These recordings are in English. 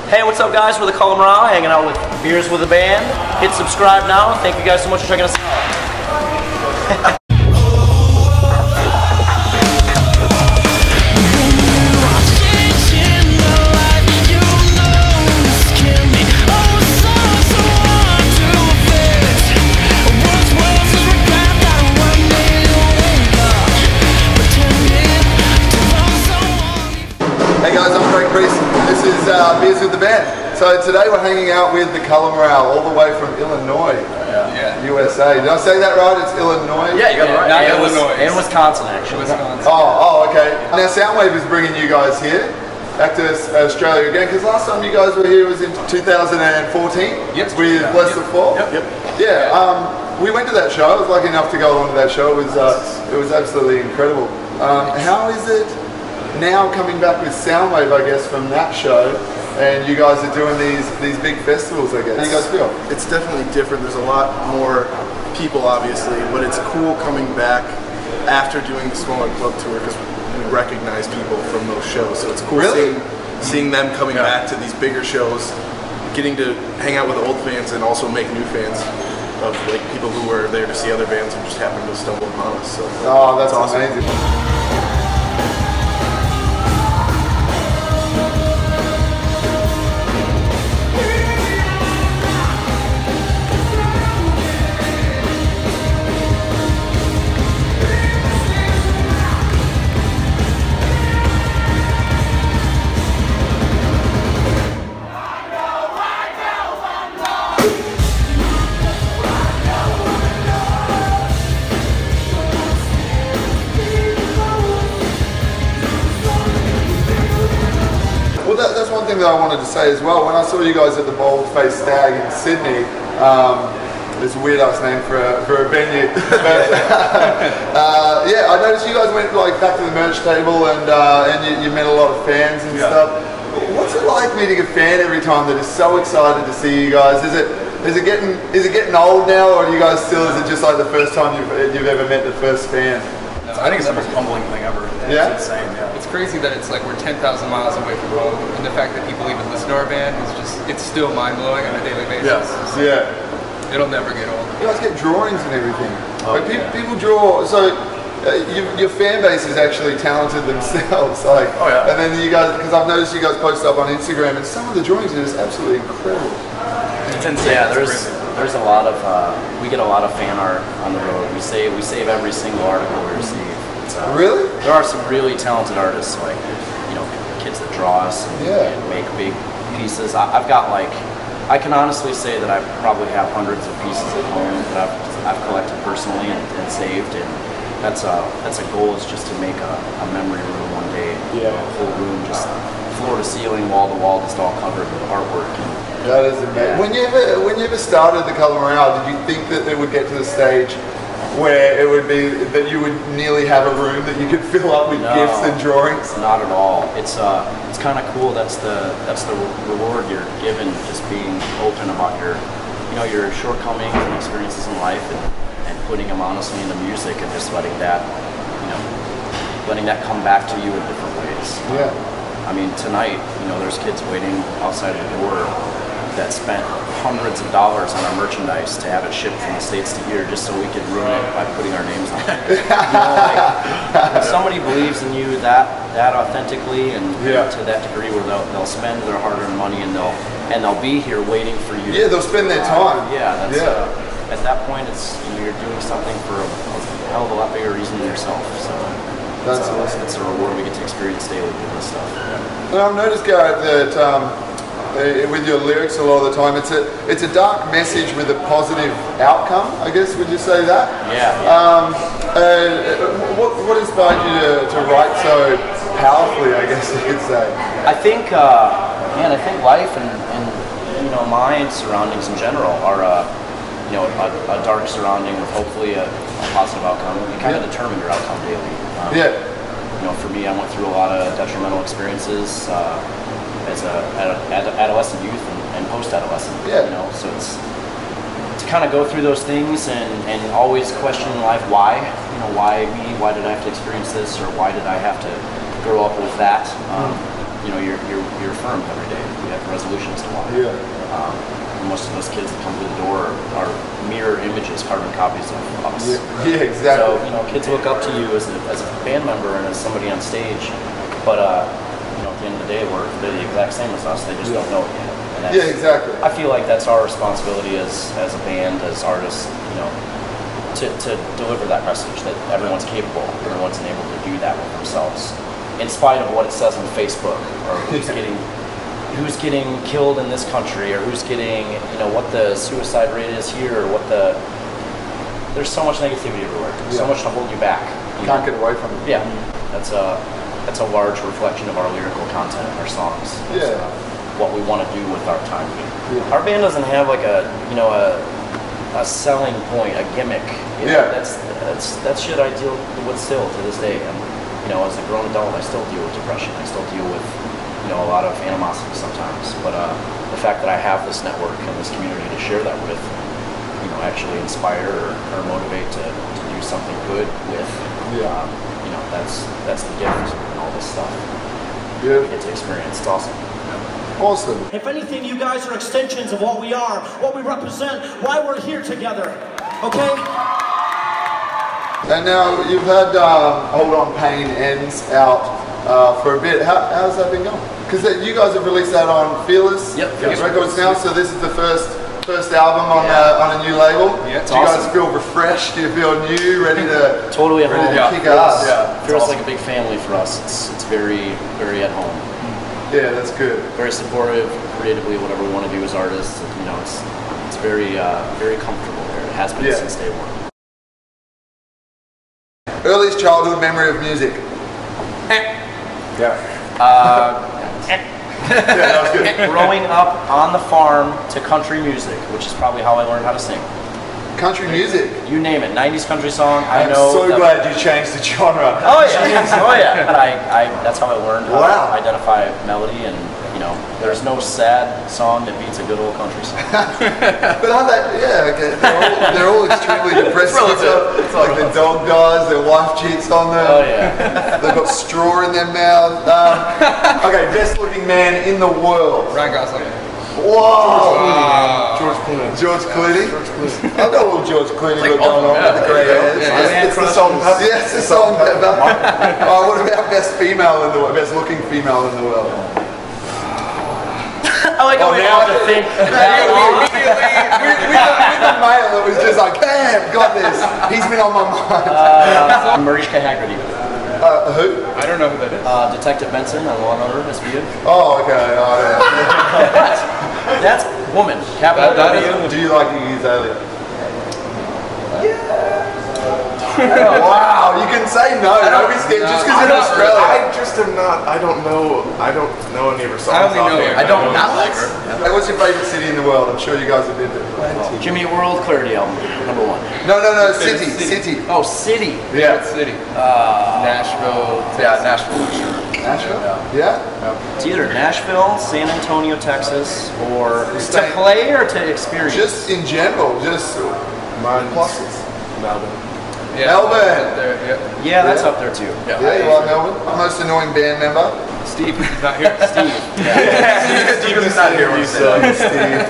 Hey, what's up guys? We're the Color Morale, hanging out with Beers with a Band. Hit subscribe now. Thank you guys so much for checking us out. Hey guys, I'm Craig Priest. This is Beers with the Band. So today we're hanging out with the Color Morale, all the way from Illinois, USA. Did I say that right? It's Illinois? Yeah, you got it right. Yeah, Illinois. And Wisconsin, actually. Oh, okay. Now Soundwave is bringing you guys here, back to Australia again, because last time you guys were here was in 2014 with Bless the Fall. Yeah, we went to that show. I was lucky enough to go along to that show. It was absolutely incredible. How is it now coming back with Soundwave, I guess, from that show, and you guys are doing these big festivals, I guess? How do you guys feel? It's definitely different. There's a lot more people, obviously, but it's cool coming back after doing the smaller club tour because we recognize people from those shows. So it's cool seeing them coming back to these bigger shows, getting to hang out with old fans and also make new fans of like people who were there to see other bands and just happened to stumble upon us. So that's awesome. Amazing. That's one thing that I wanted to say as well. When I saw you guys at the Bold Faced Stag in Sydney, it's a weird ass name for a venue. But, yeah, I noticed you guys went back to the merch table and you met a lot of fans and stuff. What's it like meeting a fan every time that is so excited to see you guys? Is it getting old now, or are you guys still? Is it just like the first time you've ever met the first fan? I think it's the most humbling thing ever. Yeah? It's insane, It's crazy that it's like we're 10,000 miles away from home, and the fact that people even listen to our band it's still mind-blowing on a daily basis. Yeah. It'll never get old. You guys get drawings and everything. People draw, so your fan base is actually talented themselves. And then you guys, because I've noticed you guys post up on Instagram, and some of the drawings are just absolutely incredible. It's insane. Yeah, there's a lot of we get a lot of fan art on the road. We save every single article we receive. Really? There are some really talented artists, like kids that draw us and make big pieces. I've got I can honestly say that I probably have hundreds of pieces at home that I've collected personally and saved, and that's a goal, is just to make a memory room one day. A whole room, just floor to ceiling, wall to wall, just all covered with artwork. That is amazing. When you ever started the Color Morale, did you think that it would get to the stage where it would be that you would nearly have a room that you could fill up with gifts and drawings? Not at all. It's kind of cool. That's the reward you're given, just being open about your shortcomings and experiences in life, and putting them honestly into music, and just letting that come back to you in different ways. Yeah. I mean, tonight, there's kids waiting outside of the door that spent hundreds of dollars on our merchandise to have it shipped from the States to here, just so we could ruin it by putting our names on it. If somebody believes in you that authentically and to that degree, where they'll spend their hard-earned money and they'll be here waiting for you. Yeah, they'll spend their time. At that point, it's you're doing something for a hell of a lot bigger reason than yourself. So that's awesome. It's a reward we get to experience daily with this stuff. And I've noticed, Garrett, that with your lyrics a lot of the time, it's a dark message with a positive outcome, I guess. Would you say that? What inspired you to write so powerfully, I guess you could say? I think life and my surroundings in general are a dark surrounding with hopefully a positive outcome. You kind of determine your outcome daily. For me, I went through a lot of detrimental experiences as adolescent youth and post-adolescent. So it's to kind of go through those things and always question in life why. Why me? Why did I have to experience this, or why did I have to grow up with that? you know, you're affirmed every day. We have resolutions to walk. Yeah. Most of those kids that come through the door are mirror images, carbon copies of us. Yeah, exactly. So, you know, kids look up to you as a band member and as somebody on stage, but you know, at the end of the day, they're the exact same as us. They just don't know it yet. And that's, Yeah, exactly. I feel like that's our responsibility as a band, as artists, you know, to deliver that message that everyone's capable, everyone's enabled to do that with themselves, in spite of what it says on Facebook, or who's getting killed in this country, or who's getting, you know, what the suicide rate is here, or what there's so much negativity everywhere, so much to hold you back. You Can't know? get away from it. Yeah, that's a large reflection of our lyrical content, our songs. It's, Yeah. what we want to do with our time. Yeah. Our band doesn't have like a selling point, a gimmick. You know, Yeah. That's shit I deal with still to this day. And you know, as a grown adult, I still deal with depression. I still deal with, you know, a lot of animosity sometimes. But the fact that I have this network and this community to share that with, you know, actually inspire or motivate to do something good with, Yeah. you know, that's the gift and all this stuff Yeah. we get to experience. It's awesome. Awesome. If anything, you guys are extensions of what we are, what we represent, why we're here together. Okay? And now you've had Hold On Pain Ends out for a bit. How's that been going? Because you guys have released that on Fearless Records now, so this is the first album on a new label. Yeah, Do you guys feel refreshed? Do you feel new, ready to Totally at home. kick ass? Feels like a big family for us. It's very, very at home. Yeah, that's good. Very supportive, creatively, whatever we want to do as artists. You know, it's very, very comfortable there. It has been since day one. Earliest childhood memory of music? Yeah, that was good. Growing up on the farm to country music, which is probably how I learned how to sing. Country music. You name it, 90s country song. I'm I know. so glad you changed the genre. Oh yeah, oh yeah. But I that's how I learned how Wow. to identify melody, and you know, there's no sad song that beats a good old country song. But aren't they, okay, they're all extremely depressing. It's like the dog dies, their wife cheats on them. Oh yeah. They've got straw in their mouth. Okay, best looking man in the world. Ryan Gosling. Whoa! George Clooney. George Clooney? I know what George Clooney got going on with the grey hairs. It's the song Pepper. Yes, it's the song Pepper. What about best female in the world? Best looking female in the world? I like how we now have to think. With the male, it was just like, bam, got this. He's been on my mind. Mariska Haggerty. Who? I don't know who that is. Detective Benson on Law and Order, SVU. Oh, okay. Oh, yeah. That's woman. Capital That is W. Do you like Iggy Azalea? Wow, you can say no. Don't be scared. Just because in Australia. I just am not. I don't know any of her songs. I only know offhand. her. I don't not like her. Hey, what's your favorite city in the world? I'm sure you guys have been to plenty. Jimmy Eat World, Clarity album, #1. No, city. Oh, city. Yeah. City. Nashville. Yeah, Nashville. Nashville? Yeah? It's either Nashville, San Antonio, Texas, or to Same. play or to experience. Just in general, just Mine's pluses. Melbourne. Yeah, Melbourne. There, yeah. yeah, that's up there too. Yeah, you like Melbourne? Most annoying band member? Steve is not here. Steve. Steve's not here, you suck, Steve.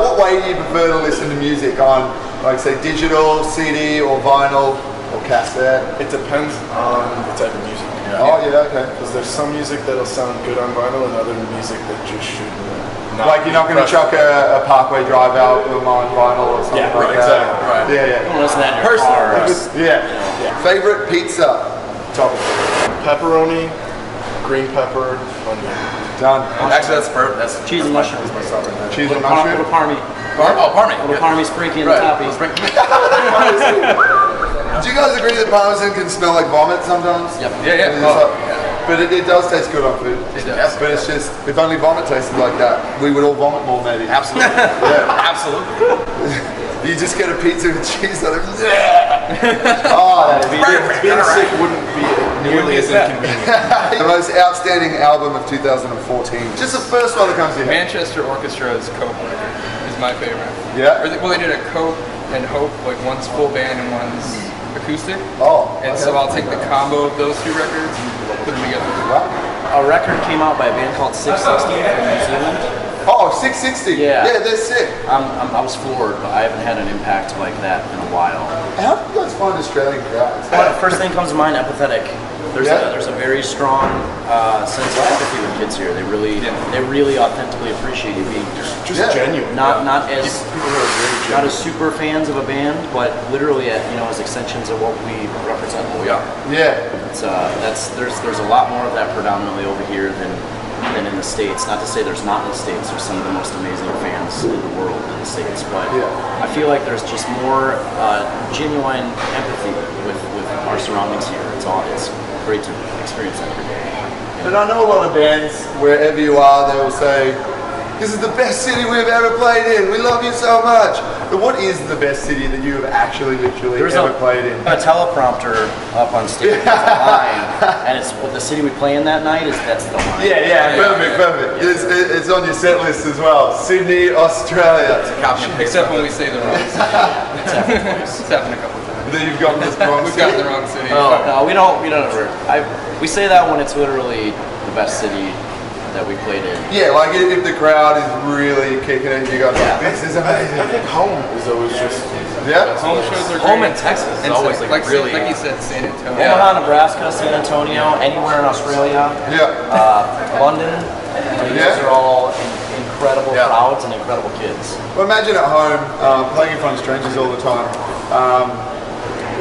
What way do you prefer to listen to music on, like say, digital, CD, or vinyl, or cassette? It depends on the type of music. Oh, yeah, okay. Because there's some music that'll sound good on vinyl and other music that just should not. Like you're not going to chuck a Parkway Drive album on vinyl or something like that. exactly. Right. Yeah, Don't listen to that in your car. yeah. Favorite pizza? Topic. Pepperoni, green pepper, onion. Done. Actually, that's cheese and mushrooms. Cheese and Little mushroom? parmy. Oh, pardon me. Little parmy sprinkly in the toppy. Do you guys agree that parmesan can smell like vomit sometimes? Yep. Yeah, It's yeah. like- But it does taste good on food. It does. But it's just, if only vomit tasted like that, we would all vomit more maybe. Absolutely. Yeah. Absolutely. You just get a pizza with cheese on it. Oh, that is Being sick wouldn't be nearly as inconvenient. the most outstanding album of 2014. Just the first one that comes to your head. Manchester Orchestra's Cope is my favorite. Yeah? Well, they did a Cope and Hope, like one's full band and one's acoustic. Oh. And okay. so I'll take the combo of those two records, put them together. Wow. a record came out by a band called 660 from New Zealand. Oh, 660. Yeah. Yeah, they're sick. I was floored, but I haven't had an impact like that in a while. How do you guys find Australian crowds? Well, first thing comes to mind, empathetic. There's Yeah. there's a very strong sense of empathy with kids here. They really authentically appreciate you being here. Just Yeah. genuine. Not as People who are very not genuine. as super fans of a band, but literally as extensions of what we represent. What we are. Yeah. It's there's a lot more of that predominantly over here than in the States. Not to say there's not in the States. There's some of the most amazing fans in the world in the States, but Yeah. I feel like there's just more genuine empathy with our surroundings here. It's great to experience that every day. But I know a lot of bands, wherever you are, they will say, "This is the best city we've ever played in. We love you so much." But what is the best city that you have actually literally There's ever played in? a teleprompter up on stage with a line, and it's what the city we play in that night that's the line. Yeah, perfect. It's on your set list as well. Sydney, Australia. Copy and paste. Except when we say the wrong city. It's happened a couple times. Then you've gotten this wrong. We've gotten the wrong city. No, we don't ever. We say that when it's literally the best city that we played in. Yeah, like if the crowd is really kicking it, you guys Yeah. like, this is amazing. I think home is always just Yeah. Home shows are great. Home in Texas is And always so, like really. like you said, San Antonio. Omaha, Nebraska, San Antonio, anywhere in Australia, Yeah. London. I mean, Yeah. Those are all incredible Yeah. crowds and incredible kids. Well, imagine at home, playing in front of strangers all the time.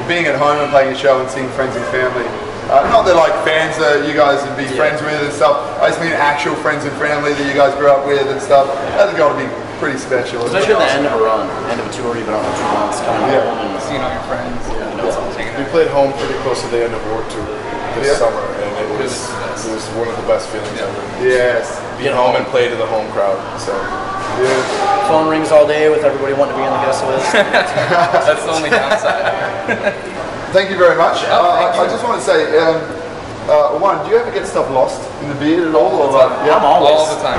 Being at home and playing a show and seeing friends and family. Not that like fans that you guys would be friends with and stuff. I just mean actual friends and family that you guys grew up with and stuff. That's got to be pretty special. Especially at the end of a run, end of a tour, you've been out for 2 months, coming Yeah. home and Seeing all your friends. We played home pretty close to the end of Warped Tour this Yeah. summer, and it was one of the best feelings ever. Yes. Being home and play to the home crowd. So Yeah. phone rings all day with everybody wanting to be on the guest list. That's the only downside. Thank you very much. thank you. I just want to say, one, do you ever get stuff lost in the beard at all? All the Or time. like, yeah? I'm always. All the time.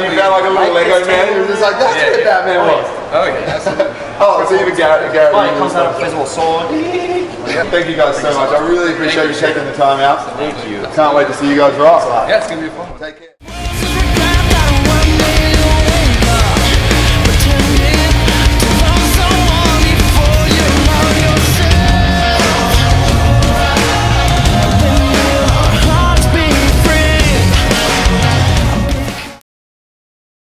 You found like a little Lego man. You're just like, that's Yeah, where yeah. Batman was. Oh yeah, absolutely. Oh, so even Garrett. Oh, it comes out of a physical sword. Thank you guys so much. I really appreciate you taking the time out. Thank you. Can't wait to see you guys rock. Yeah, it's gonna be a fun one. Take care.